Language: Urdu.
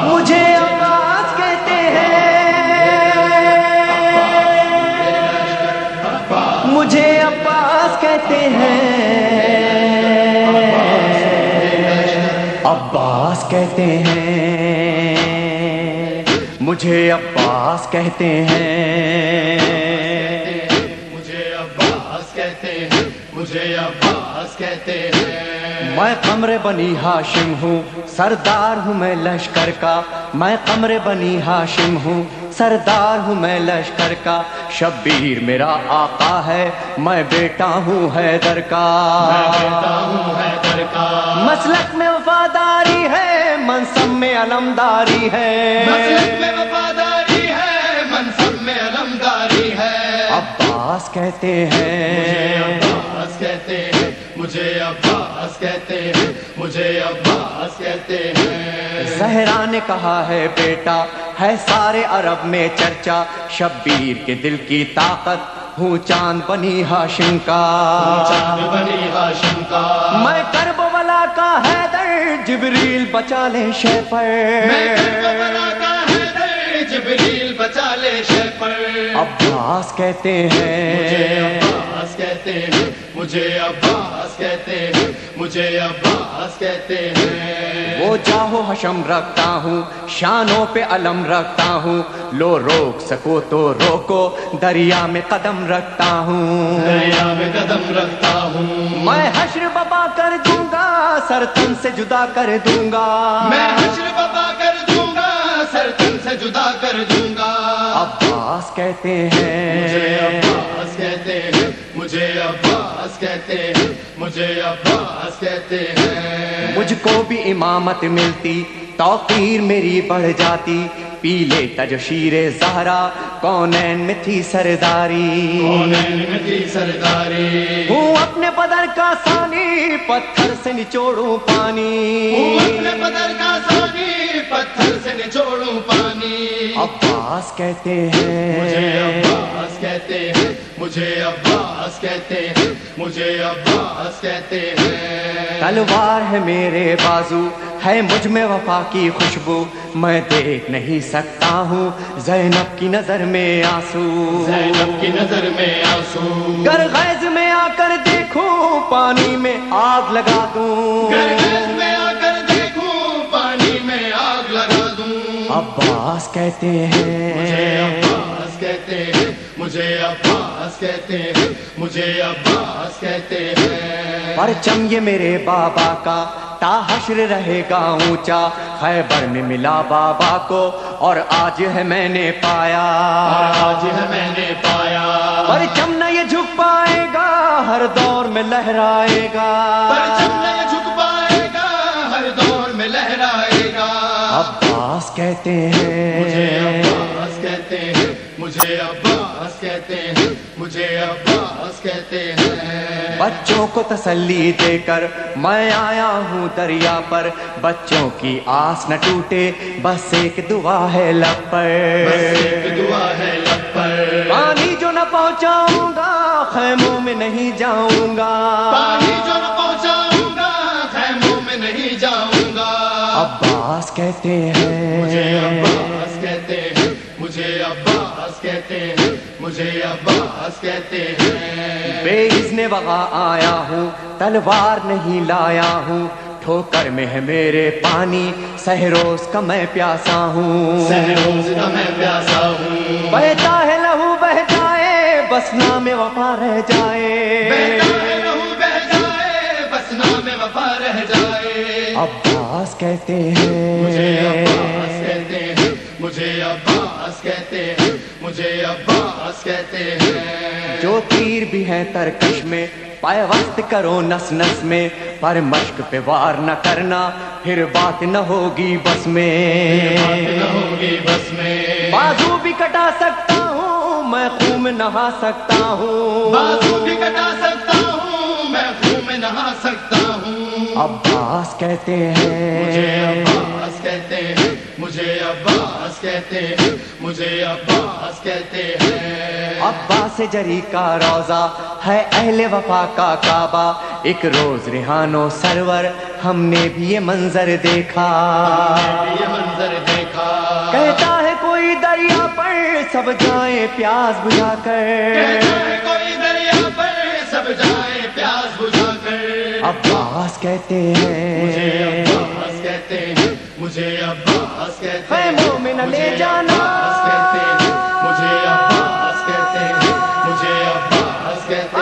مجھے عباس کہتے ہیں، مجھے عباس کہتے ہیں، عباس کہتے ہیں، مجھے عباس کہتے ہیں، مجھے عباس کہتے ہیں، مجھے عباس کہتے ہیں۔ میں قمر بنی ہاشم ہوں، سردار ہوں میں لشکر کا، میں قمر بنی ہاشم ہوں، سردار ہوں میں لشکر کا، شبیر میرا آقا ہے، میں بیٹا ہوں حیدر کا، میں بیٹا ہوں حیدر کا، مسلک میں وفاداری ہے، منصب میں علمداری ہے، مسلک میں وفاداری ہے، منصب میں علمداری ہے۔ عباس کہتے ہیں، عباس کہتے ہیں، مجھے عباس کہتے ہیں، مجھے عباس کہتے ہیں۔ زہرا نے کہا ہے بیٹا ہے سارے عرب میں چرچا، شبیر کے دل کی طاقت ہوں چاند بنی ہاشم کا، چاند بنی ہاشم کا، میں کرب ولا کا حیدر، جبریل بچا لے شے پر، میں کربلا کا حیدر، جبریل بچا لے شے پر۔ عباس کہتے مجھے ہیں، عباس کہتے ہیں، مجھے عباس کہتے ہیں، مجھے عباس کہتے ہیں۔ وہ جاہو حشم رکھتا ہوں، شانوں پہ علم رکھتا ہوں، لو روک سکو تو روکو، دریا میں قدم رکھتا ہوں، دریا میں قدم رکھتا ہوں، میں حشر بپا کر دوں گا، سر تن سے جدا کر دوں گا، میں حشر بپا کر دوں گا، سر تن سے جدا کر دوں گا۔ عباس کہتے مجھے ہیں، عباس کہتے ہیں، مجھے عباس کہتے ہیں، مجھے عباس کہتے ہیں۔ مجھ کو بھی امامت ملتی، توقیر میری بڑھ جاتی، پی لیتا جو شیر زہرا، کونین میں تھی سرداری، کونین میں تھی سرداری، ہوں اپنے بدر کا ثانی، پتھر سے نچوڑوں پانی، ہوں اپنے بدر کا ثانی، پتھر سے نچوڑوں پانی۔ عباس کہتے مجھے ہیں، عباس کہتے ہیں، مجھے عباس کہتے ہیں، مجھے عباس کہتے ہیں۔ تلوار ہے میرے بازو، ہے مجھ میں وفا کی خوشبو، میں دیکھ نہیں سکتا ہوں زینب کی نظر میں آنسو، زینب کی نظر میں آنسو، گر غیظ میں آ کر دیکھوں پانی میں آگ لگا دوں، گرگز میں آ کر دیکھوں پانی میں آگ لگا دوں۔ عباس کہتے مجھے ہیں، عباس کہتے ہیں، مجھے عباس کہتے ہیں، مجھے عباس کہتے ہیں۔ پرچم یہ میرے بابا کا تا حشر رہے گا اونچا، خیبر میں ملا بابا کو اور آج ہے میں نے پایا، اور آج ہے میں نے پایا، پرچم نہ یہ جھک پائے گا، ہر دور میں لہرائے گا، پرچم نہیں جھک پائے گا، ہر دور میں لہرائے گا۔ عباس کہتے مجھے ہیں، عباس کہتے ہیں، مجھے عباس کہتے ہیں، مجھے عباس کہتے ہیں۔ بچوں کو تسلی دے کر میں آیا ہوں دریا پر، بچوں کی آس نہ ٹوٹے، بس ایک دعا ہے لب بس پر، ایک دعا ہے لب پر، پانی جو نہ پہنچاؤں گا خیموں میں نہیں جاؤں گا، پانی جو نہ پہنچاؤں گا خیموں میں نہیں جاؤں گا۔ عباس کہتے مجھے ہیں، عباس کہتے ہیں، مجھے عباس کہتے ہیں، مجھے عباس کہتے ہیں۔ بے اذن وغا آیا ہوں، تلوار نہیں لایا ہوں، ٹھوکر میں ہے میرے پانی، سہروز کا میں پیاسا ہوں، سہروز کا میں پیاسا ہوں، بہتا ہے لہو بہ جائے، بس نام وفا رہ جائے، بہتا ہے لہو بہ جائے، بس نام وفا رہ جائے۔ عباس کہتے مجھے عباس ہیں، کہتے ہیں، مجھے عباس کہتے ہیں، مجھے عباس کہتے ہیں۔ جو تیر بھی ہیں ترکش میں پیوست کرو نس نس میں، پر مشق پہ وار نہ کرنا، پھر بات نہ ہوگی بس میں، بات نہ ہوگی بس میں، بازو بھی کٹا سکتا ہوں میں، خون میں نہا سکتا ہوں، بازو بھی کٹا سکتا ہوں میں، خون میں نہا سکتا ہوں۔ عباس کہتے مجھے ہیں، عباس کہتے ہیں، مجھے عباس کہتے ہیں، مجھے عباس کہتے ہیں۔ عباس جری کا روضہ ہے اہل وفا کا کعبہ، ایک روز ریحانو سرور ہم نے بھی یہ منظر دیکھا، یہ منظر دیکھا، کہتا ہے کوئی دریا پر سب جائیں پیاس بجھا کر، کہتا ہے کوئی دریا پر سب جائے پیاس بجھا کر۔ عباس کہتے مجھے ہیں عباس کہتے ہیں، مجھے عباس کہتے اے ہیں، مومن لے مجھے جانا، عباس کہتے ہیں، مجھے عباس کہتے ہیں، مجھے عباس کہتے ہیں۔